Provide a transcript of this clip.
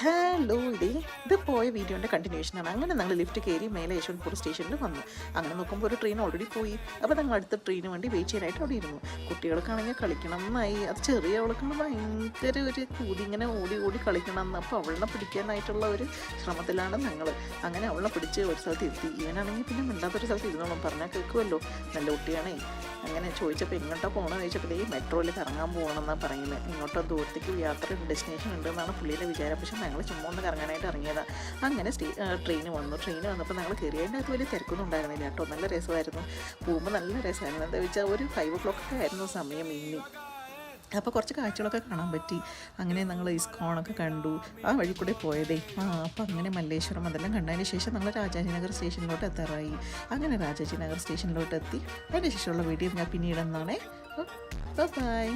Hello ഇത് പോയ വീഡിയോൻ്റെ കണ്ടിന്യൂഷനാണ്. അങ്ങനെ ഞങ്ങൾ ലിഫ്റ്റ് കയറി മേലെ യശ്വന്ത്പൂർ സ്റ്റേഷനിൽ വന്നു. അങ്ങനെ നോക്കുമ്പോൾ ഒരു ട്രെയിൻ ഓൾറെഡി പോയി. അപ്പോൾ ഞങ്ങൾ അടുത്ത ട്രെയിന് വേണ്ടി വെയിറ്റ് ചെയ്യാനായിട്ട് അവിടെ ഇരുന്നു. കുട്ടികൾക്കാണെങ്കിൽ കളിക്കണം എന്നായി. അത് ചെറിയ അവൾക്കാണ് ഭയങ്കര ഒരു കൂടി ഇങ്ങനെ ഓടി ഓടി കളിക്കണം എന്ന്. അപ്പോൾ അവളെ പിടിക്കാനായിട്ടുള്ള ഒരു ശ്രമത്തിലാണ് ഞങ്ങൾ. അങ്ങനെ അവളെ പിടിച്ച് ഒരു സ്ഥലത്ത് ഇരുത്തി. ഇവനാണെങ്കിൽ പിന്നെ മിണ്ടാത്തൊരു സ്ഥലത്ത് ഇരുന്നോളും, പറഞ്ഞാൽ കേൾക്കുമല്ലോ, നല്ല കുട്ടിയാണേ. അങ്ങനെ ചോദിച്ചപ്പോൾ എങ്ങോട്ടാണ് പോകണമെന്ന് ചോദിച്ചപ്പോൾ ഈ മെട്രോയിൽ കറങ്ങാൻ പോകണമെന്നാണ് പറയുന്നത്. ഇങ്ങോട്ടോ ദൂരത്തേക്ക് യാത്ര ഡെസ്റ്റിനേഷൻ ഉണ്ടെന്നാണ് പുള്ളിയുടെ വിചാരം. പക്ഷേ ഞങ്ങൾ ചുമ്മാ ഒന്ന് കറങ്ങാനായിട്ട് ഇറങ്ങിയതാണ്. അങ്ങനെ ട്രെയിൻ വന്നപ്പോൾ ഞങ്ങൾ കയറിയതിൻ്റെ അകത്ത് വലിയ തിരക്കൊന്നും ഉണ്ടായിരുന്നില്ല കേട്ടോ. നല്ല രസമായിരുന്നു. പോകുമ്പോൾ നല്ല രസമായിരുന്നു. എന്താ വെച്ചാൽ ഒരു 5 o'clock ഒക്കെ ആയിരുന്നു സമയം ഇനി. അപ്പോൾ കുറച്ച് കാഴ്ചകളൊക്കെ കാണാൻ പറ്റി. അങ്ങനെ ഞങ്ങൾ ഇസ്കോണൊക്കെ കണ്ടു. ആ വഴി കൂടെ പോയതേ. അപ്പോൾ അങ്ങനെ മല്ലേശ്വരം അതെല്ലാം കണ്ടതിന് ശേഷം ഞങ്ങൾ രാജാജിനഗർ സ്റ്റേഷനിലോട്ട് എത്താറായി. അങ്ങനെ രാജാജിനഗർ സ്റ്റേഷനിലോട്ട് എത്തി. അതിന് ശേഷമുള്ള വീഡിയോ ഞാൻ പിന്നീട് എന്നാണേ. ബൈ.